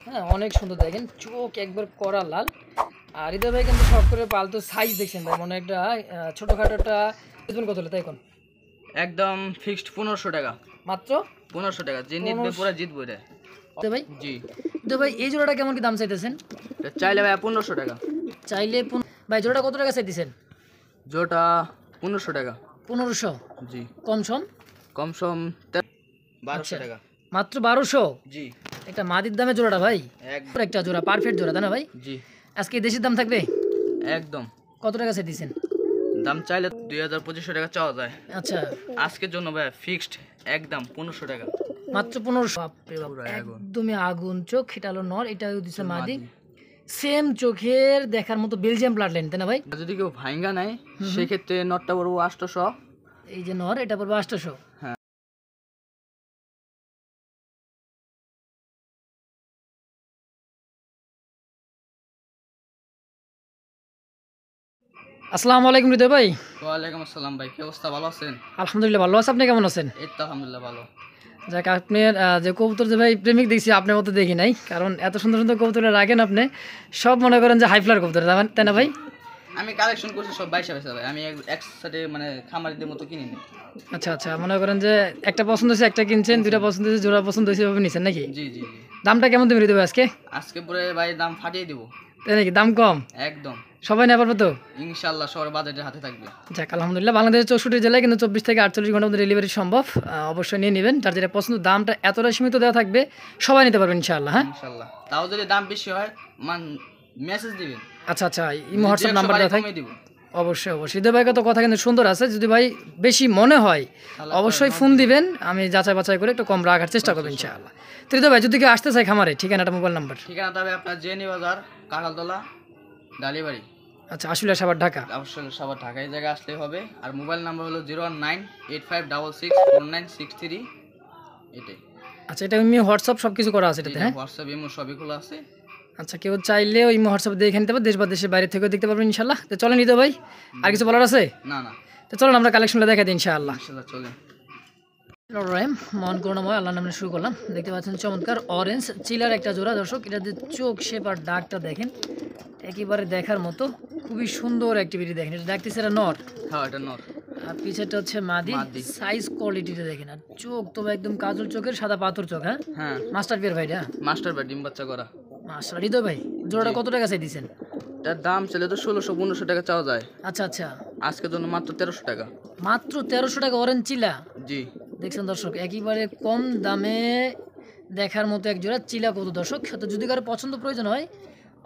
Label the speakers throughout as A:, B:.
A: হ্যাঁ অনেক সুন্দর দেখেন, চোখ একবার কড়া লাল। আর হৃদয় ভাই কিন্তু শখ করে পালতো সাইজ দেখছেন ভাই, মনে একটা ছোটোখাটো একটা কত হলো তাই কোন
B: একদম ফিক্সড 1500 টাকা,
A: মাত্র
B: 1500 টাকা। যে নিবে পুরো জিতবো এটা।
A: হৃদয় ভাই,
B: জি,
A: হৃদয় ভাই এই জোড়াটা কেমন কি দাম চাইতেছেন?
B: এটা চাইলে ভাই 1500 টাকা।
A: চাইলে ভাই জোড়াটা কত টাকা চাইতেছেন?
B: জোটা 1500 টাকা।
A: 1500?
B: জি,
A: কম সম?
B: কম সম 1200
A: আচ্ছা,
B: টাকা।
A: মাত্র 1200?
B: জি,
A: একটা মাদির দামে জোড়াটা ভাই,
B: একদম।
A: একটা জোড়া পারফেক্ট জোড়া তাই না ভাই?
B: জি,
A: আজকে দেশের দাম থাকবে
B: একদম।
A: কত টাকা চাইতেছেন?
B: দাম চাইলে 2500 টাকা চাওয়া যায়।
A: আচ্ছা,
B: আজকের জন্য ভাই ফিক্সড একদম 1500 টাকা।
A: মাত্র 1500?
B: পুরো আগুন।
A: একদমই আগুন চোখ, এটা হলো নর, এটা দিচ্ছে মাদি। সেম চোখের দেখার মতো বেলজিয়াম ব্লাড লাইন তাই না ভাই?
B: যদি কেউ ভাঙ্গা নেয় সেক্ষেত্রে নটটা পড়বো 800।
A: এই যে নর, এটা পড়বে 800।
B: হ্যাঁ।
A: আসসালামু আলাইকুম হৃদয় ভাই।
B: ওয়ালাইকুম আসসালাম ভাই, কি অবস্থা? ভালো আছেন?
A: আলহামদুলিল্লাহ ভালো আছে, আপনি কেমন আছেন?
B: এই তো আলহামদুলিল্লাহ ভালো।
A: যাক, আপনার যে কবুতর যে ভাই প্রেমিক দেখছি, আপনার মতো দেখি নাই, কারণ এত সুন্দর সুন্দর কবুতর রাখেন আপনি, সব মনে করেন যে হাইফ্লার কবুতর তাই না ভাই?
B: আমি কালেকশন করছি সব 22 ভাই, আমি একসাথে মানে খামারিদের মতো কিনি নি।
A: আচ্ছা আচ্ছা, মনে করেন যে একটা পছন্দ হয়েছে একটা কিনছেন, দুইটা পছন্দ হয়েছে জোড়া পছন্দ হয়েছে ভাবে নিচ্ছেন নাকি?
B: জি জি জি।
A: দামটা কেমন দেবেন হৃদয় ভাই আজকে?
B: আজকে পুরো ভাই দাম ফাটিয়ে দিব।
A: তাই নাকি? দাম কম?
B: একদম
A: সবাই নেওয়া পারবে তো?
B: ইনশাআল্লাহ সবার বাজেটের হাতে থাকবে।
A: যাক আলহামদুলিল্লাহ, বাংলাদেশের 64 জেলায় কিন্তু 24 থেকে 48 ঘন্টার মধ্যে ডেলিভারি সম্ভব। অবশ্যই নিয়ে নেবেন, যার যেটা পছন্দ। দামটা এতটা সীমিত দেওয়া থাকবে, সবাই নিতে পারবেন ইনশাআল্লাহ। হ্যাঁ
B: ইনশাআল্লাহ, তাও যদি দাম বেশি হয় মেসেজ দিবেন।
A: আচ্ছা আচ্ছা, ইমো হোয়াটসঅ্যাপ নাম্বার দেওয়া থাকে।
B: দিব
A: অবশ্যই অবশ্যই, হৃদয় ভাইয়ের তো কথা কিন্তু সুন্দর আছে, যদি ভাই বেশি মনে হয় অবশ্যই ফোন দিবেন, আমি যাচাই বাছাই করে একটু কম রাখার চেষ্টা করবো ইনশাআল্লাহ। তো হৃদয় ভাই যদি কেউ আসতে চায় খামারে, ঠিকানাটা মোবাইল নাম্বার?
B: ঠিকানাটা হবে আপনার জেনি বাজার, কাকালতলা, ডালিবাড়ি।
A: আচ্ছা, আসলে সাবার ঢাকা।
B: অবশ্যই সবার ঢাকা এই জায়গায় আসলেই হবে। আর মোবাইল নাম্বার হলো 01985664963। এটাই।
A: আচ্ছা, এটা ইমো হোয়াটসঅ্যাপ সব কিছু করা আছে এটাতে? হ্যাঁ,
B: হোয়াটসঅ্যাপ ইমো সবই খোলা আছে।
A: আচ্ছা, কেউ চাইলে ওই ইমো হোয়াটসঅ্যাপ দেখে নিতে পারবে, দেশ বা দেশের বাইরে থেকেও দেখতে পারবেন ইনশাআল্লাহ। তো চলেন হৃদয় ভাই, আর কিছু বলার আছে?
B: না না,
A: তো চলুন আমরা কালেকশনটা দেখাই দিই ইনশাআল্লাহ।
B: ইনশাআল্লাহ চলেন।
A: রহিম মন করুণাময় আল্লাহ নামে শুরু করলাম। দেখতে পাচ্ছেন চমৎকার অরেঞ্জ চিলার একটা জোড়া দর্শক, এটা যে চোখ শেপ আর ডাকটা দেখেন একেবারে দেখার মতো, খুবই সুন্দর অ্যাক্টিভিটি দেখেন। এটা ডাকতেছে এটা নর,
B: হ্যাঁ এটা নর।
A: আর পিছেরটা হচ্ছে মাদি। সাইজ কোয়ালিটিটা দেখেন, আর চোখ তো একদম কাজল চোখের, সাদা পাথর চোখ। হ্যাঁ
B: হ্যাঁ,
A: মাস্টার পিয়ার ভাইটা?
B: মাস্টার ভাই, ডিম বাচ্চা করা।
A: মাস্টার। হৃদয় ভাই জোড়াটা কত টাকা চাই দিচ্ছেন?
B: তার দাম চলে তো 1600-1500 টাকা চাওয়া যায়।
A: আচ্ছা আচ্ছা,
B: আজকের জন্য মাত্র 1300 টাকা।
A: মাত্র 1300 টাকা অরেঞ্জ চিলা।
B: জি,
A: দেখছেন দর্শক, একেবারে কম দামে দেখার মতো এক জোড়া চিলা কত দর্শক। তো যদি কারো পছন্দ প্রয়োজন হয়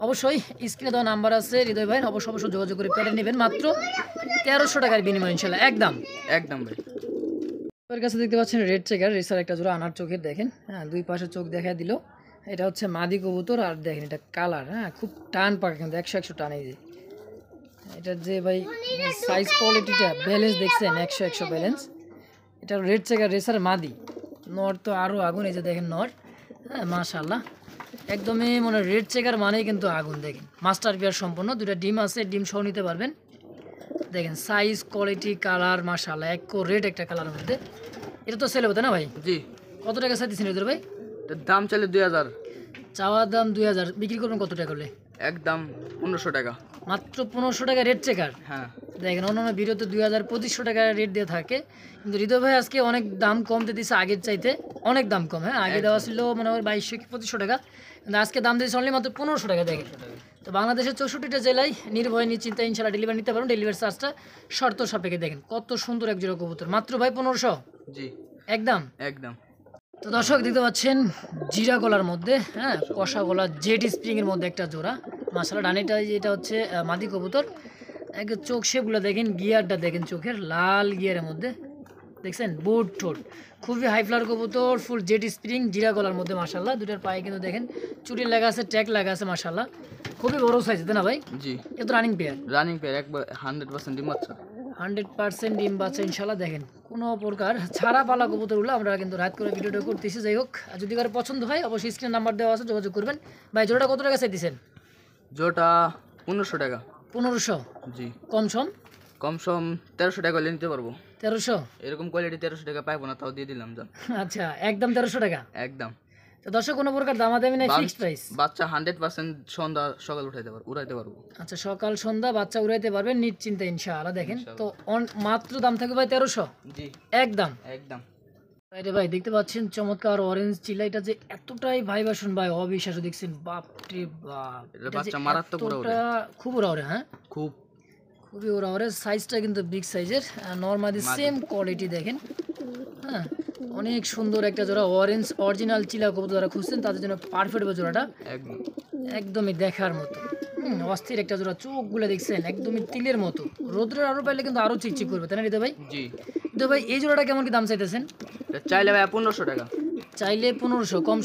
A: অবশ্যই স্ক্রিনে দেওয়া নাম্বার আছে হৃদয় ভাই, অবশ্যই যোগাযোগ করে পেটে নেবেন, মাত্র 1300 টাকার বিনিময় ইনশাল্লাহ একদম।
B: একদম ভাই।
A: ওর কাছে দেখতে পাচ্ছেন রেড চেকার রেসার একটা জোড়া আনার চোখের দেখেন। হ্যাঁ, দুই পাশে চোখ দেখা দিল। এটা হচ্ছে মাদি কবুতর, আর দেখেন এটা কালার। হ্যাঁ, খুব টান পাকা কিন্তু 100 টান। এই যে এটার যে ভাই সাইজ কোয়ালিটিটা, ব্যালেন্স দেখছেন 100 ব্যালেন্স। এটা রেড চেকার রেসার মাদি। নর তো আরও আগুন, এই যে দেখেন নর। হ্যাঁ মাশাল্লাহ, একদমই মানে রেড চেকার মানেই কিন্তু আগুন। দেখেন মাস্টার পেয়ার সম্পূর্ণ, দুটা ডিম আছে, ডিম সহ নিতে পারবেন। দেখেন সাইজ কোয়ালিটি কালার মাশাল্লাহ, এক রেড একটা কালারের মধ্যে। এটা তো সেল হতো না ভাই?
B: জি।
A: কত টাকা চাইতেছেন এদের ভাই?
B: তার দাম চলে 2000।
A: চাওয়ার দাম 2000, বিক্রি করবেন কত টাকা করলে?
B: একদম 1500 টাকা।
A: মাত্র 1500 টাকা রেড চেকার?
B: হ্যাঁ,
A: দেখেন অন্যান্য ভিডিওতে 2000-2500 টাকা রেট দিয়ে থাকে, কিন্তু হৃদয় ভাই আজকে অনেক দাম কমতে দিচ্ছে, আগের চাইতে অনেক দাম কম। হ্যাঁ, আগে দেওয়া ছিল মনে হয় 2200-2500 টাকা, কিন্তু আজকে দাম দিয়েছে অনলি মাত্র 1500 টাকা। দেখেন, তো বাংলাদেশের 64টা জেলায় নির্ভয় নিশ্চিন্তে ইনশাল্লাহ ডেলিভারি নিতে পারবেন। ডেলিভারি চার্জটা শর্ত সাপেক্ষে। দেখেন কত সুন্দর এক জোড়া কবুতর, মাত্র ভাই 1500
B: জি
A: একদম
B: একদম।
A: তো দর্শক দেখতে পাচ্ছেন জিরা গলার মধ্যে, হ্যাঁ কষা গলা জেড স্প্রিং এর মধ্যে একটা জোড়া মাশাআল্লাহ। ডানেটা এটা হচ্ছে মাদি কবুতর, এক চোখ শেপগুলো দেখেন, গিয়ারটা দেখেন চোখের, লাল গিয়ারের মধ্যে দেখছেন, বুট ঠোঁট, খুবই হাই ফ্লার কবুতর, ফুল জেড স্প্রিং জিরা গলার মধ্যে মাশাআল্লাহ। দুটার পায়ে কিন্তু দেখেন চুটি লাগা আছে, ট্যাগ লাগা আছে মাশাআল্লাহ, খুবই বড় সাইজ তাই না ভাই?
B: জি,
A: এ তো রানিং পেয়ার।
B: রানিং পেয়ার, একবার 100% ডিম বাচ্চা।
A: 100% ডিম বাচ্চা ইনশাল্লাহ। দেখেন কোনো প্রকার ছাড়া পালা কবুতরগুলো আমরা কিন্তু রাত করে ভিডিওটা করতেছি। যাই হোক, আর যদি কারো পছন্দ হয় অবশ্যই স্ক্রিনে নাম্বার দেওয়া আছে, যোগাযোগ করবেন। ভাই জোড়াটা কত টাকা চাইতেছেন?
B: জোটা 1500 টাকা।
A: 1500?
B: জি,
A: কম সম?
B: কম সম 1300 টাকা হলে নিতে পারবো।
A: 1300?
B: এরকম কোয়ালিটি 1300 টাকা পাইবো না, তাও দিয়ে দিলাম। যা
A: আচ্ছা, একদম 1300 টাকা
B: একদম।
A: তো দর্শক কোনো প্রকার দামাদামি নাই, ফিক্সড প্রাইস।
B: বাচ্চা 100% সন্ধ্যা সকাল উড়াইতে পারবো।
A: আচ্ছা, সকাল সন্ধ্যা বাচ্চা উড়াইতে পারবেন নিশ্চিন্তে ইনশাআল্লাহ। দেখেন তো মাত্র দাম থাকবে ভাই 1300
B: জি
A: একদম।
B: একদম
A: আরে ভাই দেখতে পাচ্ছেন চমৎকার অরেঞ্জ চিলা, এটা যে এতটাই ভাইবাসন ভাই অবিশ্বাস্য, দেখছেন বাপ রে বাপ,
B: এটা বাচ্চা মারাত্মক উড়া ওরে,
A: খুব ওরা ওরে, হ্যাঁ খুবই ওরা ওরে। সাইজটা কিন্তু বিগ সাইজের, নরমালি সেম কোয়ালিটি দেখেন, হ্যাঁ অনেক সুন্দর একটা জোড়া অরেঞ্জ অরিজিনাল চিলা কবুতর যারা খুঁজছেন তাদের জন্য পারফেক্ট জোড়াটা,
B: একদম
A: একদমই দেখার মতো। অস্থির একটা জোড়া, চোখগুলো দেখছেন একদমই তিলের মতো, রোদ্রের আরো পাইলে কিন্তু আরো চিকচিক করবে, তাই না রিদা ভাই?
B: জি
A: রিদা ভাই এই জোড়াটা কেমন কি দাম চাইতেছেন?
B: এটা চাইলে ভাই 1500 টাকা,
A: চাইলে 1500, কম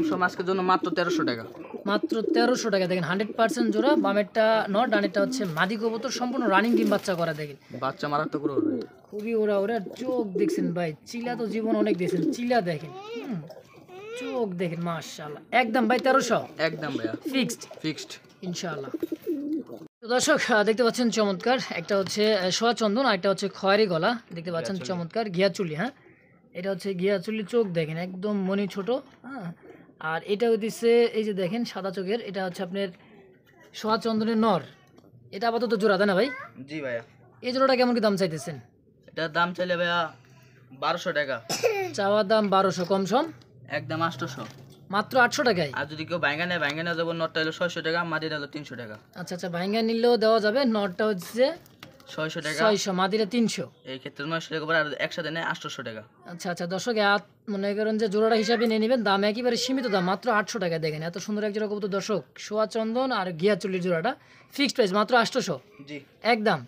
A: সম
B: আজকের জন্য মাত্র 1300 টাকা,
A: মাত্র 1300 টাকা। দেখেন 100% জোড়া, বামেরটা নর, ডানেরটা হচ্ছে মাদি কবুতর, সম্পূর্ণ রানিং ডিম বাচ্চা করা। দেখেন
B: বাচ্চা মারাত্মক উড়া ওরে,
A: খুবই ওরা ওরা, চোখ দেখছেন ভাই, চিলা তো জীবন অনেক দেখছেন, চিলা দেখেন, চোখ দেখেন মাশাআল্লাহ। একদম ভাই 1300
B: একদম ভাইয়া ফিক্সড
A: ইনশাআল্লাহ। তো দর্শক দেখতে পাচ্ছেন চমৎকার একটা হচ্ছে সোয়া চন্দন, আর একটা হচ্ছে খয়েরি গলা, দেখতে পাচ্ছেন চমৎকার ঘিয়া চুলি। হ্যাঁ এটা হচ্ছে ঘিয়া চুলি, চোখ দেখেন একদম মনি ছোট, হ্যাঁ। আর এটা হচ্ছে এই যে দেখেন সাদা চোখের, এটা হচ্ছে আপনার সোয়া চন্দনের নর, এটা আপাতত জোড়া, তাই না ভাই?
B: জি ভাইয়া।
A: এই জোড়াটা কেমন কি দাম চাইতেছেন?
B: এটার দাম চাইলে ভাইয়া 1200 টাকা,
A: চাওয়ার দাম 1200, কম সম
B: একদম 800,
A: মাত্র 800 টাকায়।
B: আর যদি কেউ ভাঙ্গা নেয় যাবো, নটটা হলো 600 টাকা, মাদিটা হলো 300 টাকা।
A: আচ্ছা আচ্ছা, ভাইঙ্গা নিলেও দেওয়া যাবে, নটটা হচ্ছে
B: 600 টাকা,
A: 600, মাদিরা 300।
B: এই ক্ষেত্রে 900 টাকা পরে, আর একসাথে নেয় 800 টাকা।
A: আচ্ছা আচ্ছা দর্শক, মনে করেন যে জোড়াটা হিসাবে নিয়ে নেবেন, দাম একেবারে সীমিত দাম, মাত্র 800 টাকা। দেখেন এত সুন্দর এক জোড়া কবুতর দর্শক, সোয়া চন্দন আর ঘিয়া চুল্লির জোড়াটা ফিক্সড প্রাইস মাত্র 800
B: জি
A: একদম।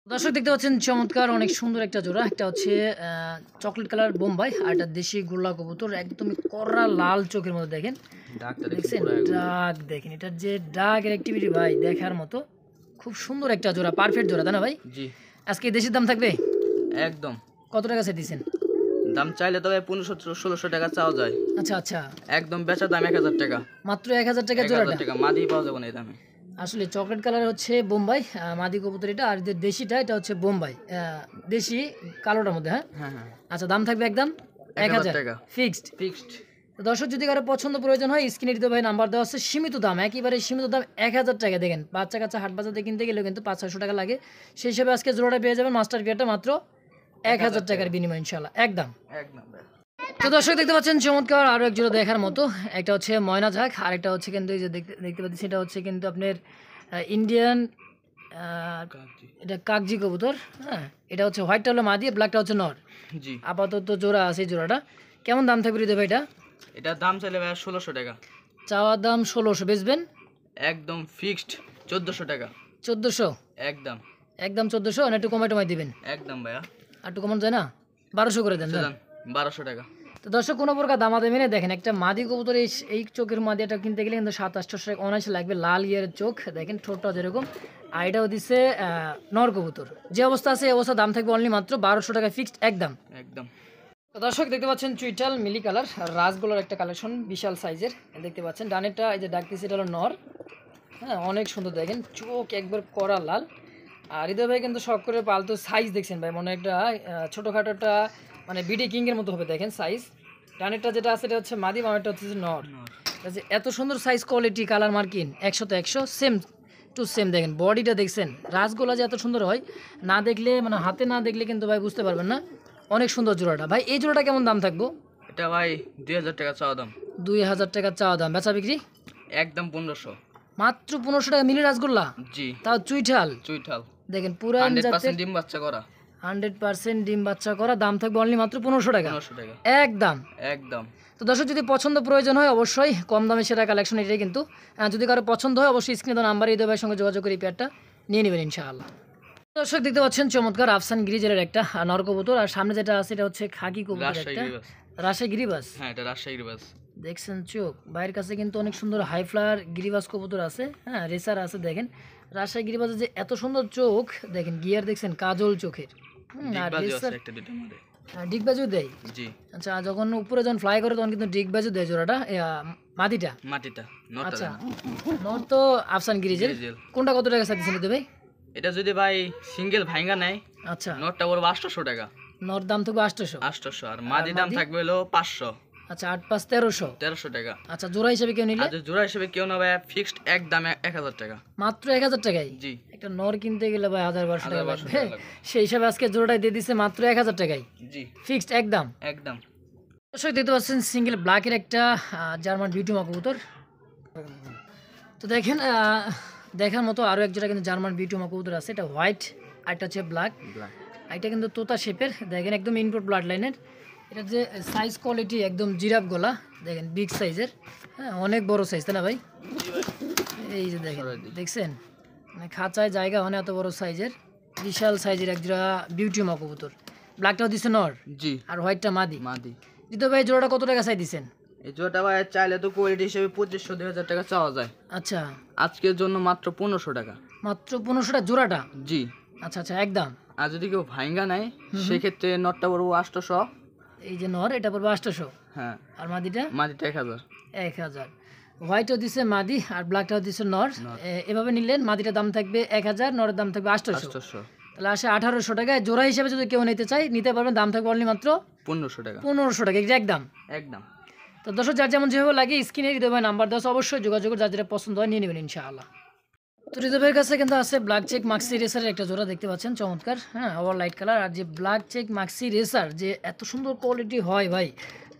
A: দর্শক দেখতে পাচ্ছেন চমৎকার অনেক সুন্দর একটা জোড়া, একটা হচ্ছে চকলেট কালার বোম্বাই, আর একটা দেশি গোল্লা কবুতর, একদমই কড়া লাল চোখের মধ্যে। দেখেন দেখছেন ডাক, দেখেন এটার যে ডাকের অ্যাক্টিভিটি ভাই দেখার মতো, খুব সুন্দর একটা জোড়া, পারফেক্ট জোড়া, তাই না ভাই?
B: জি
A: আজকে দেশের দাম থাকবে
B: একদম।
A: কত টাকা সেট দিচ্ছেন?
B: দাম চাইলে তবে 1500-1600 টাকা চাওয়া যায়।
A: আচ্ছা আচ্ছা,
B: একদম বেচা দাম 1000 টাকা,
A: মাত্র 1000 টাকা জোড়াটা।
B: 1000 টাকা, মাদি পাওয়া যাবে না এই দামে।
A: আসলে চকলেট কালার হচ্ছে বোম্বাই মাদি কবুতর এটা, আর যে দেশিটা এটা হচ্ছে বোম্বাই দেশি কালোটার মধ্যে। হ্যাঁ
B: হ্যাঁ
A: আচ্ছা, দাম থাকবে একদম 1000
B: টাকা
A: ফিক্সড। তো দর্শক যদি কারো পছন্দ প্রয়োজন হয় স্ক্রিনে দিতে ভাই নাম্বার দেওয়া আছে, সীমিত দাম, একেবারে সীমিত দাম 1000 টাকা। দেখেন বাচ্চা কাচ্চা হাট বাজারে কিনতে গেলেও কিন্তু 500-600 টাকা লাগে, সেই হিসাবে আজকে জোড়াটা পেয়ে যাবেন মাস্টার পিয়ারটা মাত্র 1000 টাকার বিনিময় ইনশাআল্লাহ একদম। তো দর্শক দেখতে পাচ্ছেন চমৎকার আরো এক জোড়া দেখার মতো, একটা হচ্ছে ময়না ঝাঁক, আর একটা হচ্ছে কিন্তু এই যে দেখতে পাচ্ছি সেটা হচ্ছে কিন্তু আপনার ইন্ডিয়ান, এটা কাকজি কবুতর। হ্যাঁ এটা হচ্ছে হোয়াইটটা হলো মাদি, ব্ল্যাকটা হচ্ছে নর।
B: জি
A: আপাতত জোড়া আছে, জোড়াটা কেমন দাম থাকবে রিদে ভাই?
B: এটা দাম চাইলে ভাই 1600 টাকা,
A: চাওয়ার দাম 1600, বেচবেন
B: একদম ফিক্সড 1400 টাকা,
A: 1400
B: একদম
A: একদম 1400, আর একটু কমাই দিবেন
B: একদম ভাইয়া,
A: আর একটু কমানো যায় না? 1200 করে দেন।
B: 1200 টাকা।
A: তো দর্শক কোনো প্রকার দামাদামি নেই, দেখেন একটা মাদি কবুতর এই চোখের মাদিটা কিনতে গেলে কিন্তু 700-800 টাকা অনায়াসে লাগবে, লাল ইয়ের চোখ, দেখেন ঠোঁটটা যেরকম, আর এটাও দিচ্ছে নর কবুতর, যে অবস্থা আছে এই অবস্থা দাম থাকবে অনলি মাত্র 1200 টাকা ফিক্সড একদম। তো দর্শক দেখতে পাচ্ছেন চুইটাল মিলি কালার রাজগোলার একটা কালেকশন, বিশাল সাইজের দেখতে পাচ্ছেন, ডানেরটা এই যে ডাকতেছে এটা হলো নর। হ্যাঁ অনেক সুন্দর, দেখেন চোখ একবার কড়া লাল, আর হৃদয় ভাই কিন্তু শখ করে পালতো, সাইজ দেখছেন ভাই মনে একটা ছোটোখাটোটা মানে বিডি কিংয়ের মতো হবে, দেখেন সাইজ। ডানেরটা যেটা আছে এটা হচ্ছে মাদি, বামেরটা হচ্ছে নর। এত সুন্দর সাইজ, কোয়ালিটি, কালার মার্কিন 100-100 সেম টু সেম। দেখেন বডিটা দেখছেন, রাজগোলা যে এত সুন্দর হয় না দেখলে, মানে হাতে না দেখলে কিন্তু ভাই বুঝতে পারবেন না, অনেক সুন্দর জোড়াটা। ভাই এই জোড়াটা কেমন দাম থাকবো?
B: এটা ভাই 2000 টাকা চাওয়া দাম,
A: 2000 টাকা চাওয়া দাম, বেচা বিক্রি
B: একদম 1500,
A: মাত্র 1500 টাকা মিলি রাজগোল্লা।
B: জি
A: তাও চুইঠাল দেখেন, পুরো
B: 100% ডিম বাচ্চা করা,
A: 100% ডিম বাচ্চা করা, দাম থাকবে অনলি মাত্র 1500 টাকা একদম। তো দর্শক যদি পছন্দ প্রয়োজন হয় অবশ্যই কম দামে সেরা কালেকশন এটাই কিন্তু, যদি কারো পছন্দ হয় অবশ্যই স্ক্রিনে দেওয়া নাম্বারে হৃদয় ভাইয়ের সঙ্গে যোগাযোগ করে এই পেয়ারটা নিয়ে নেবেন ইনশাআল্লাহ। দর্শক দেখতে পাচ্ছেন চমৎকার আফসান গিরিজের একটা নর কবুতর, আর সামনে যেটা আছে এটা হচ্ছে খাকি কবুতর, একটা রাজশাহী গিরিবাস।
B: হ্যাঁ এটা রাজশাহী গিরিবাস,
A: দেখছেন চোখ, ভাইয়ের কাছে কিন্তু অনেক সুন্দর হাই ফ্লায়ার গিরিবাস কবুতর আছে, হ্যাঁ রেসার আছে। দেখেন রাজশাহী গিরিবাসের যে এত সুন্দর চোখ, দেখেন গিয়ার দেখছেন কাজল চোখের, আর রেসার ডিগবাজু দেয়। জি আচ্ছা, যখন উপরে যখন ফ্লাই করে তখন কিন্তু ডিগবাজু দেয় জোড়াটা, মাটিটা। আচ্ছা নর তো আফসান গিরিজের, কোনটা কত টাকা সাথে দিতে ভাই?
B: এটা যদি ভাই সিঙ্গেল ভাঙ্গা নেয়, আচ্ছা নরটা পড়বে 800 টাকা,
A: নর দাম থাকবে 800,
B: আর মাদি দাম থাকবে হলো 500।
A: আচ্ছা 8 5 1300।
B: 1300 টাকা।
A: আচ্ছা জোড়া হিসেবে কেউ নিলে?
B: আর যদি জোড়া হিসেবে কেউ না ভাই ফিক্সড একদম 1000 টাকা।
A: মাত্র 1000 টাকায়?
B: জি।
A: একটা নর কিনতে গেলে ভাই 1000 1200 টাকা
B: 1200
A: লাগবে,
B: টাকা লাগবে।
A: সেই হিসাবে আজকে জোড়াটাই দিয়ে দিচ্ছে মাত্র 1000 টাকায়,
B: জি
A: ফিক্সড একদম।
B: একদম।
A: দর্শক দেখতে পাচ্ছেন সিঙ্গেল ব্ল্যাকের একটা জার্মান বিউটিমা কবুতর। তো দেখেন দেখার মতো আরও এক জোড়া কিন্তু জার্মান বিউটিমা কবুতর আছে, এটা হোয়াইট আর এটা হচ্ছে ব্ল্যাক। এটা কিন্তু তোতা শেপের, দেখেন একদম ইনপুট ব্লাড লাইনের। এটা যে সাইজ কোয়ালিটি একদম জিরাফ গলা, দেখেন বিগ সাইজের, হ্যাঁ অনেক বড় সাইজ তাই না ভাই? এই যে দেখেন, দেখছেন মানে খাঁচায় জায়গা মানে এত বড় সাইজের, বিশাল সাইজের এক জোড়া বিউটিমা কবুতর। ব্ল্যাকটাও দিচ্ছে নর,
B: জি।
A: আর হোয়াইটটা মাদি।
B: মাদি।
A: দিত ভাই জোড়াটা কত টাকা চাই দিচ্ছেন?
B: এই জোড়াটা ভাই চাইলে তো কোয়ালিটি হিসেবে 2500 2000 টাকা চাওয়া যায়।
A: আচ্ছা
B: আজকের জন্য মাত্র 1500 টাকা।
A: মাত্র 1500 জোড়াটা?
B: জি।
A: আচ্ছা আচ্ছা একদম।
B: আর যদি কেউ ভাঙ্গা নেয় সেক্ষেত্রে নটটা পড়বো 800।
A: এই যে নর এটা পড়বে 800।
B: হ্যাঁ।
A: আর মাদিটা?
B: মাদিটা 1000।
A: 1000। হোয়াইটও দিচ্ছে মাদি আর ব্ল্যাকটাও দিচ্ছে নর। এভাবে নিলেন মাদিটার দাম থাকবে 1000, নরের দাম থাকবে 800। তাহলে আসে 1800 টাকায়। জোড়া হিসেবে যদি কেউ নিতে চাই নিতে পারবেন, দাম থাকবে অনলি মাত্র
B: 1500 টাকা।
A: 1500 টাকা একদম
B: একদম।
A: তো দর্শক যার যেমন যেভাবে লাগে স্ক্রিনে হৃদয় ভাই নাম্বার দেওয়া আছে, অবশ্যই যোগাযোগ করে যার যেটা পছন্দ হয় নিয়ে নেবেন ইনশাআল্লাহ। তো হৃদয় ভাইয়ের কাছে কিন্তু আছে ব্ল্যাক চেক মাক্সি রেসারের একটা জোড়া, দেখতে পাচ্ছেন চমৎকার, হ্যাঁ ওভার লাইট কালার। আর যে ব্ল্যাক চেক মাক্সি রেসার যে এত সুন্দর কোয়ালিটি হয় ভাই,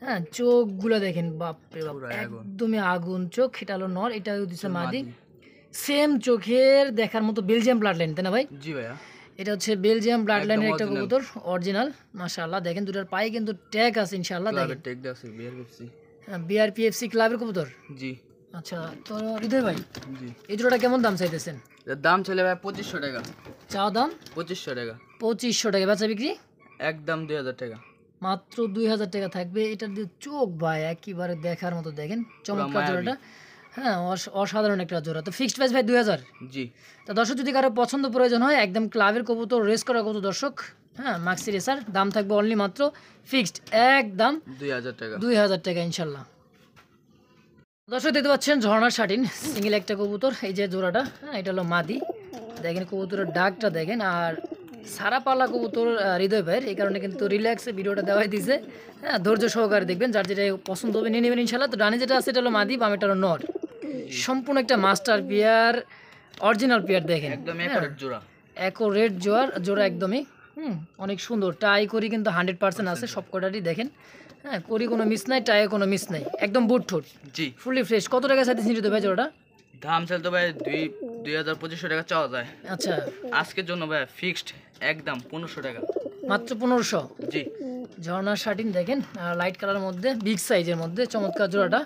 A: হ্যাঁ চোখগুলো দেখেন বাপরে বাপ, একদমই আগুন চোখ। এটা হলো নর, এটা দিচ্ছে মাদি। সেম চোখের দেখার মতো বেলজিয়াম ব্লাড লাইন তাই না ভাই?
B: জি ভাইয়া।
A: এটা হচ্ছে বেলজিয়াম ব্লাড লাইনের একটা কবুতর, অরিজিনাল মাশাআল্লাহ। দেখেন দুটার পায়ে কিন্তু ট্যাগ আছে ইনশাআল্লাহ, দেখেন
B: ট্যাগ আছে বিআরপিএফসি।
A: হ্যাঁ বিআরপিএফসি ক্লাবের কবুতর।
B: জি।
A: আচ্ছা তো হৃদয় ভাই
B: জি।
A: এই জোড়াটা কেমন দাম চাইতেছেন?
B: এর দাম চলে ভাই 2500 টাকা।
A: চাওয়া দাম
B: 2500 টাকা।
A: 2500 টাকা, বেচা বিক্রি
B: একদম 2000 টাকা।
A: মাত্র 2000 টাকা থাকবে। এটার দিয়ে চোখ ভাই একেবারে দেখার মতো, দেখেন চমৎকার জোড়াটা, হ্যাঁ অসাধারণ একটা জোড়া। তো ফিক্সড প্রাইস ভাই 2000।
B: জি।
A: তো দর্শক যদি কারো পছন্দ প্রয়োজন হয় একদম ক্লাবের কবুতর, রেস করা কবুতর দর্শক, হ্যাঁ মাক্সি রেসার, দাম থাকবে অনলি মাত্র ফিক্সড একদম
B: 2000 টাকা।
A: 2000 টাকা ইনশাল্লাহ। দর্শক দেখতে পাচ্ছেন ঝর্ণার শাটিন সিঙ্গেল একটা কবুতর, এই যে জোড়াটা, হ্যাঁ এটা হলো মাদি। দেখেন কবুতরের ডাকটা দেখেন, আর সারা পাল্লা কবুতর হৃদয় ভাইয়ের, এই কারণে কিন্তু রিল্যাক্সে ভিডিওটা দেওয়াই দিছে, হ্যাঁ ধৈর্য সহকারে দেখবেন, যার যেটা পছন্দ হবে নিয়ে নেবেন ইনশাল্লাহ। তো ডানে যেটা আছে এটা হলো মাদি, বামেটা হলো নর, সম্পূর্ণ একটা মাস্টার পেয়ার, অরিজিনাল পেয়ার। দেখেন
B: একদম একরেট জোড়া,
A: একরেট জোড়া একদমই, অনেক সুন্দর। টাই করি কিন্তু 100% আছে সব কটারই, দেখেন হ্যাঁ করি কোনো মিস নাই, টাইয়ে কোনো মিস নাই, একদম বুট ঠুট।
B: জি।
A: ফুলি ফ্রেশ। কত টাকা সাথে নিতে ভাই জোড়াটা?
B: দাম চল তো ভাই 2500 টাকা চাওয়া যায়।
A: আচ্ছা
B: আজকের জন্য ভাই ফিক্সড একদম 1500 টাকা।
A: মাত্র 1500?
B: জি।
A: ঝর্ণার শার্টিন দেখেন লাইট কালারের মধ্যে, বিগ সাইজের মধ্যে চমৎকার জোড়াটা,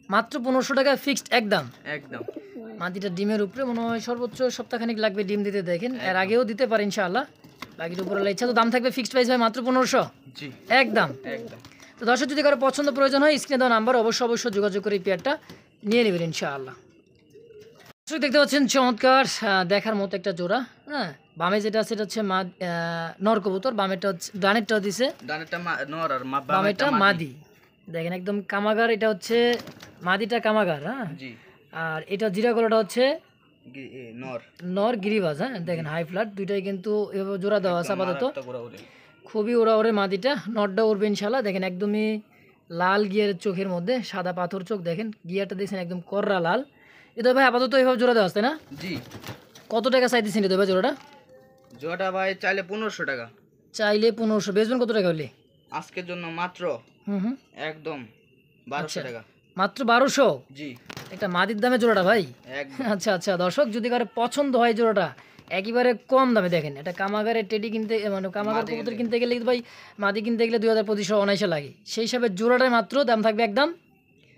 A: মাত্র 1500 টাকা ফিক্সড একদম।
B: একদম।
A: মাটিটা ডিমের উপরে মনে হয় সর্বোচ্চ সপ্তাহখানিক লাগবে ডিম দিতে, দেখেন এর আগেও দিতে পারে ইনশাআল্লাহ, বাকির উপরে ইচ্ছা। তো দাম থাকবে ফিক্সড প্রাইস ভাই মাত্র 1500।
B: জি
A: একদম।
B: একদম।
A: তো দর্শক যদি কারো পছন্দ প্রয়োজন হয় স্ক্রিনে দেওয়া নাম্বার অবশ্যই যোগাযোগ করে এই পেয়ারটা নিয়ে নেবেন ইনশাআল্লাহ। দর্শক দেখতে পাচ্ছেন চমৎকার দেখার মতো একটা জোড়া, হ্যাঁ বামে যেটা আছে এটা হচ্ছে নর কবুতর, বামেরটা হচ্ছে, ডানেরটাও দিছে,
B: ডানেরটা নর আর
A: বামেরটা মাদি। দেখেন একদম কামাগার, এটা হচ্ছে মাদিটা কামাগার, হ্যাঁ
B: জি।
A: আর এটা জিরা গলাটা হচ্ছে
B: নর
A: গিরিবাজ, হ্যাঁ দেখেন হাই ফ্ল্যাট দুইটাই কিন্তু এভাবে জোড়া দেওয়া আছে আপাতত,
B: ওরে
A: খুবই ওরে মাদিটা। নটটা উড়বে ইনশাল্লাহ। দেখেন একদমই লাল গিয়ারের চোখের মধ্যে, সাদা পাথর চোখ, দেখেন গিয়ারটা দেখছেন একদম কররা লাল। এটা ভাই আপাতত এইভাবে জোড়া দেওয়া আছে না?
B: জি।
A: কত টাকা চাই দিচ্ছেন এটা ভাই জোড়াটা?
B: জোড়াটা ভাই চাইলে 1500 টাকা।
A: চাইলে 1500, বেচবেন কত টাকা হলে?
B: আজকের জন্য মাত্র একদম 1200 টাকা।
A: মাত্র 1200?
B: জি।
A: একটা মাদির দামে জোড়াটা ভাই? আচ্ছা আচ্ছা দর্শক যদি কারো পছন্দ হয় জোড়াটা একেবারে কম দামে, দেখেন এটা কামাগারের টেডি কিনতে, মানে কামাগার কবুতর কিনতে গেলে ভাই, মাদি কিনতে গেলে 2500 অনায়াসে লাগে, সেই হিসাবে জোড়াটার মাত্র দাম থাকবে একদম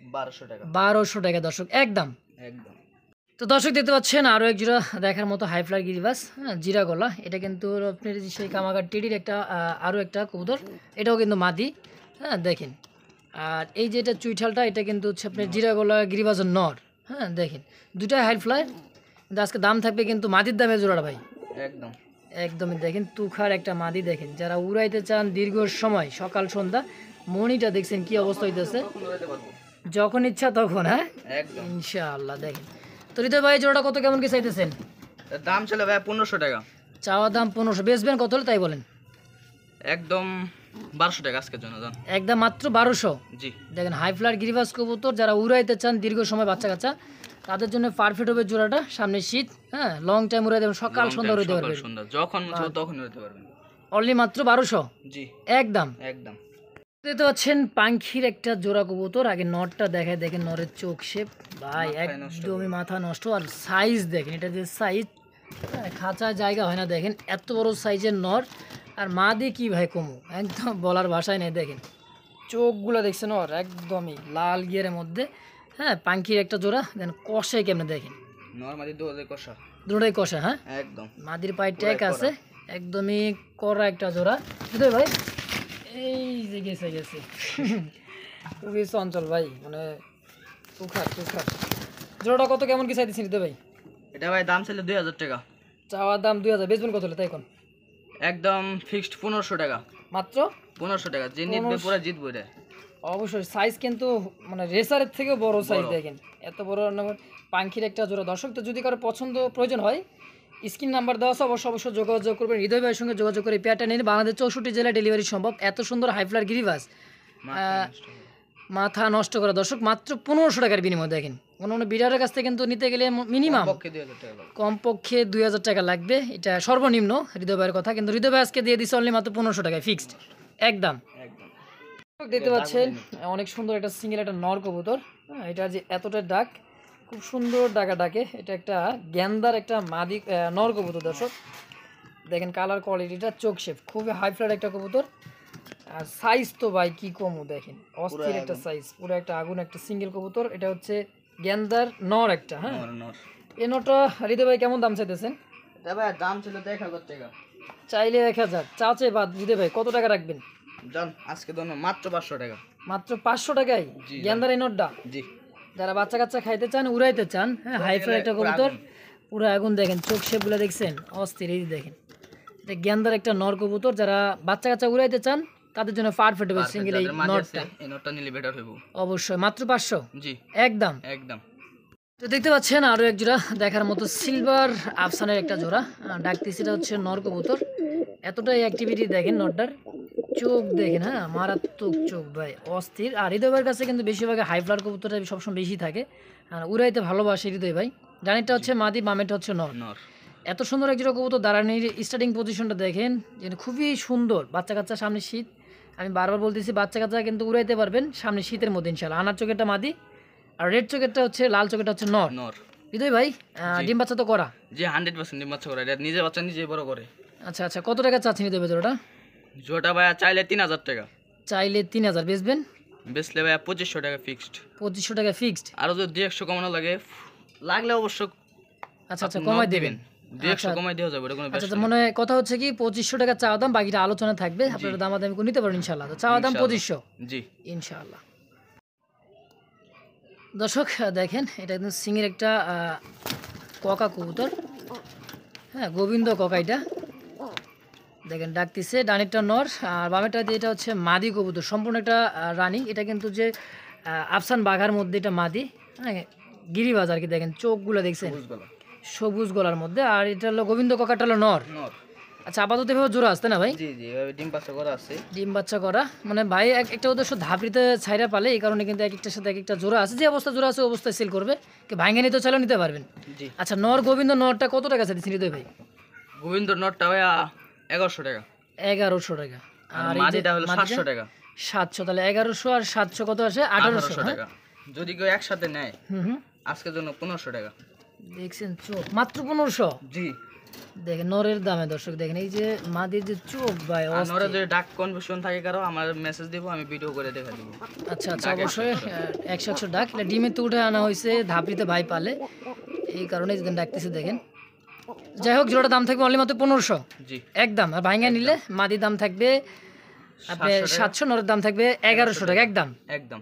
B: 1200 টাকা।
A: 1200 টাকা দর্শক একদম।
B: একদম।
A: তো দর্শক দেখতে পাচ্ছেন আরও এক জোড়া দেখার মতো হাই ফ্লার গিরিবাস, হ্যাঁ জিরা গলা। এটা কিন্তু আপনার সেই কামাগার টেডির একটা আরও একটা কবুতর, এটাও কিন্তু মাদি, হ্যাঁ দেখেন। আর এই যে এটা চুইঠালটা, এটা কিন্তু হচ্ছে আপনার জিরা গলা গিরিবাসের নর, হ্যাঁ দেখেন দুটাই হাই ফ্লাই। কিন্তু আজকে দাম থাকবে কিন্তু মাদির দামে জোড়াটা ভাই
B: একদম।
A: একদমই। দেখেন তুখার একটা মাদি, দেখেন যারা উড়াইতে চান দীর্ঘ সময় সকাল সন্ধ্যা, মনিটা দেখছেন কি অবস্থা হইতেছে, যখন ইচ্ছা তখন, হ্যাঁ
B: একদম
A: ইনশাআল্লাহ। দেখেন তো হৃদয় ভাই জোড়াটা কত কেমন কি চাইতেছেন?
B: দাম চলে ভাই 1500 টাকা।
A: চাওয়া দাম 1500, বেচবেন কত হলে তাই বলেন?
B: একদম 1200 টাকা আজকের জন্য যান।
A: একদম মাত্র 1200।
B: জি
A: দেখেন হাই ফ্লার গিরিবাস কবুতর যারা উড়াইতে চান দীর্ঘ সময় বাচ্চা কাচ্চা, তাদের জন্য পারফেক্ট হবে জোড়াটা। সামনে শীত, হ্যাঁ লং টাইম উড়াই দেবেন, সকাল
B: Long
A: সন্ধ্যা
B: time,
A: উড়াইতে
B: সকাল
A: পারবেন।
B: সন্ধ্যা যখন মন চায় তখন উড়াতে পারবেন।
A: অনলি মাত্র 1200
B: জি
A: একদম।
B: একদম।
A: দেখতে পাচ্ছেন পাখির একটা জোড়া কবুতর। আগে নরটা দেখায়, দেখেন নরের চোখ শেপ ভাই
B: মাথায় নষ্ট
A: একদমই মাথা নষ্ট। আর সাইজ দেখেন, এটা যে সাইজ, খাঁচা জায়গা হয় না, দেখেন এত বড় সাইজের নর। আর মা দিয়ে কি ভাই কমু, একদম বলার ভাষায় নেই। দেখেন চোখগুলো দেখছেন ওর একদমই লাল গিয়ারের মধ্যে। হ্যাঁ পাখির একটা জোড়া, দেন কষাই কেমনে দেখেন,
B: নরমালি 2000 কষা
A: দুটোই কষা। হ্যাঁ
B: একদম।
A: মাদির পায়ে ট্যাগ আছে, একদমই কড়া একটা জোড়া। বুঝতে ভাই এই যে গেছে গেছে খুবই চঞ্চল ভাই, মানে তুখার তুখার। জোড়াটা কত কেমন কি চাইতেছি নিতে ভাই?
B: এটা ভাই দাম ছিল 2000 টাকা।
A: চাওয়ার দাম 2000, বেচবেন কত হলে তাই এখন?
B: একদম ফিক্সড 1500 টাকা।
A: মাত্র
B: 1500 টাকা, যে নিবে পুরো জিতবো এটা।
A: অবশ্যই সাইজ কিন্তু মানে রেসারের থেকেও বড় সাইজ দেখেন, এত বড় পাখির একটা জোড়া। দর্শক তো যদি কারো পছন্দ প্রয়োজন হয়, স্ক্রিন নাম্বার দেওয়া আছে, অবশ্যই যোগাযোগ করবেন। হৃদয় ভাইয়ের সঙ্গে যোগাযোগ করে পেয়ারটা নিন। বাংলাদেশ 64 জেলায় ডেলিভারি সম্ভব। এত সুন্দর হাইফ্লার গিরিবাস মাথা নষ্ট করা দর্শক মাত্র 1500 টাকার বিনিময়। দেখেন কোনো বিড়ারের কাছ থেকে কিন্তু নিতে গেলে মিনিমাম
B: পক্ষে 2000 টাকা লাগবে।
A: কমপক্ষে 2000 টাকা লাগবে, এটা সর্বনিম্ন হৃদয় ভাইয়ের কথা। কিন্তু হৃদয় ভাই আজকে দিয়ে দিচ্ছে অনলি মাত্র 1500 টাকায় ফিক্সড একদম।
B: একদম
A: দেখতে পাচ্ছেন অনেক সুন্দর একটা সিঙ্গেল একটা নর কবুতর। এটা যে এতটা ডাক, খুব সুন্দর ডাকা ডাকে। এটা একটা গ্যান্দার একটা মাদি নর কবুতর দর্শক। দেখেন কালার কোয়ালিটিটা, চোখ শেপ, খুবই হাই ফ্লার একটা কবুতর। আর সাইজ তো ভাই কি কমু, দেখেন অস্থির একটা সাইজ, পুরো একটা আগুন একটা সিঙ্গেল কবুতর। এটা হচ্ছে গ্যান্দার নর একটা। হ্যাঁ
B: নর।
A: এই নরটা হৃদয় ভাই কেমন দাম চাইতেছেন?
B: এটা ভাই দাম ছিল 1000 টাকা।
A: চাইলে 1000, চাচে বাদ হৃদয় ভাই কত টাকা রাখবেন?
B: জান আজকে দোনো মাত্র 500 টাকা।
A: মাত্র 500 টাকায় গ্যান্দার এই নরটা।
B: জি
A: যারা বাচ্চা কাচ্চা খাইতে চান, উড়াইতে চান, হ্যাঁ হাইফাই একটা কবুতর, পুরো আগুন। দেখেন চোখ শেপগুলো দেখছেন অস্থির। এই দেখেন এটা গ্যান্দার একটা নর কবুতর। যারা বাচ্চা কাচ্চা উড়াইতে চান তাদের জন্য পারফেক্ট হবে সিঙ্গেল এই নরটা।
B: এই নরটা নিলে বেটার হইব।
A: অবশ্যই মাত্র 500
B: জি
A: একদম
B: একদম।
A: তো দেখতে পাচ্ছেন আরো এক জোড়া দেখার মতো সিলভার আফসানের একটা জোড়া। ডাকতেছিটা হচ্ছে নর কবুতর। এতটাই অ্যাক্টিভিটি দেখেন নরটার, চোখ দেখেন, হ্যাঁ মারাত্মক চোখ ভাই অস্থির। আর হৃদয় ভাইয়ের কাছে কিন্তু বেশিরভাগ হাই ফ্লার কবুতরটা সবসময় বেশি থাকে, আর উড়াইতে ভালোবাসে হৃদয় ভাই। জানিটা হচ্ছে মাদি, বামেটা হচ্ছে নর। এত সুন্দর এক জোড়া কবুতর, দাঁড়ানির স্টার্টিং পজিশনটা দেখেন, যে খুবই সুন্দর। বাচ্চা কাচ্চা, সামনে শীত, আমি বারবার বলতেছি বাচ্চা কাচ্চা কিন্তু উড়াইতে পারবেন সামনে শীতের মধ্যে ইনশাল্লাহ। আনার চোখেরটা মাদি, আর রেড চোখেরটা হচ্ছে, লাল চোখেরটা হচ্ছে নর। হৃদয় ভাই ডিম বাচ্চা তো করা?
B: জি 100% ডিম বাচ্চা করা। এটা নিজে বাচ্চা নিজে বড় করে।
A: আচ্ছা আচ্ছা, কত টাকা চাচ্ছেন হৃদয় ভাই জোড়াটা?
B: জোড়া ভাই চাইলে 3000 টাকা।
A: চাইলে 3000, বেচবেন?
B: বেচলে ভাই 2500 টাকা ফিক্সড।
A: 2500 টাকা ফিক্সড।
B: আর যদি 200 কমানো লাগে, লাগলে অবশ্য
A: আচ্ছা আচ্ছা কমাই দিবেন।
B: 200 কমাই দেওয়া যাবে, এটা কোনো
A: আচ্ছা আচ্ছা, মনে কথা হচ্ছে কি 2500 টাকা চাওয়া দাম, বাকিটা আলোচনা থাকবে, আপনারা দামাদামি করে নিতে পারেন ইনশাআল্লাহ। তো চাওয়া দাম 2500
B: জি
A: ইনশাআল্লাহ। দর্শক দেখেন এটা একদম সিংয়ের একটা ককা কবুতর। হ্যাঁ গোবিন্দ ককা। এটা দেখেন ডাকতেছে, ডানেরটা নর আর বামেরটা দিয়ে এটা হচ্ছে মাদি কবুতর, সম্পূর্ণ একটা রানিং। এটা কিন্তু যে আফসান বাঘার মধ্যে এটা মাদি। হ্যাঁ গিরিবাজ আর কি। দেখেন চোখগুলো দেখছেন সবুজ গলার মধ্যে। আর এটা হলো গোবিন্দ ককাটা হলো নর। আচ্ছা আপাতত এভাবে জোড়া আসতে না ভাই?
B: জি জি এভাবে ডিম বাচ্চা করা আছে।
A: ডিম বাচ্চা করা মানে ভাই একটা উদ্দেশ্য ধাপড়িতে ছাইরা পালে, এই কারণে কিন্তু এক একটার সাথে এক একটা জোড়া আছে। যে অবস্থা জোড়া আছে অবস্থায় সেল করবে, কি ভাঙে নিতে চাইলেও নিতে পারবেন। আচ্ছা নর গোবিন্দ নরটা কত টাকা চাইছেন হৃদয় ভাই?
B: গোবিন্দ নরটা ভাই 1100 টাকা।
A: 1100 টাকা।
B: আর মাদিটা হলো 700 টাকা।
A: 700, তাহলে 1100 আর 700 কত আসে? 1800
B: টাকা। যদি কেউ একসাথে নেয় আজকের জন্য 1500 টাকা।
A: দেখছেন চোখ মাত্র 1500।
B: জি
A: দেখেন নরের দামে দর্শক, দেখেন এই যে মাদির যে চোখ ভাই।
B: নরের যদি ডাক কনফিউশন থাকে কারো, আমার মেসেজ দিব, আমি ভিডিও করে দেখা দিব।
A: আচ্ছা আচ্ছা অবশ্যই 100 ডাক। ডিমে তো উঠে আনা হয়েছে ধাপড়িতে ভাই পালে, এই কারণে ডাকতেছে। দেখেন যাই হোক জোড়াটা দাম থাকবে অনলি মাত্র 1500
B: জি
A: একদম। আর ভাঙা নিলে মাদির দাম থাকবে আপনার 700, নরের দাম থাকবে 1100 টাকা একদম
B: একদম।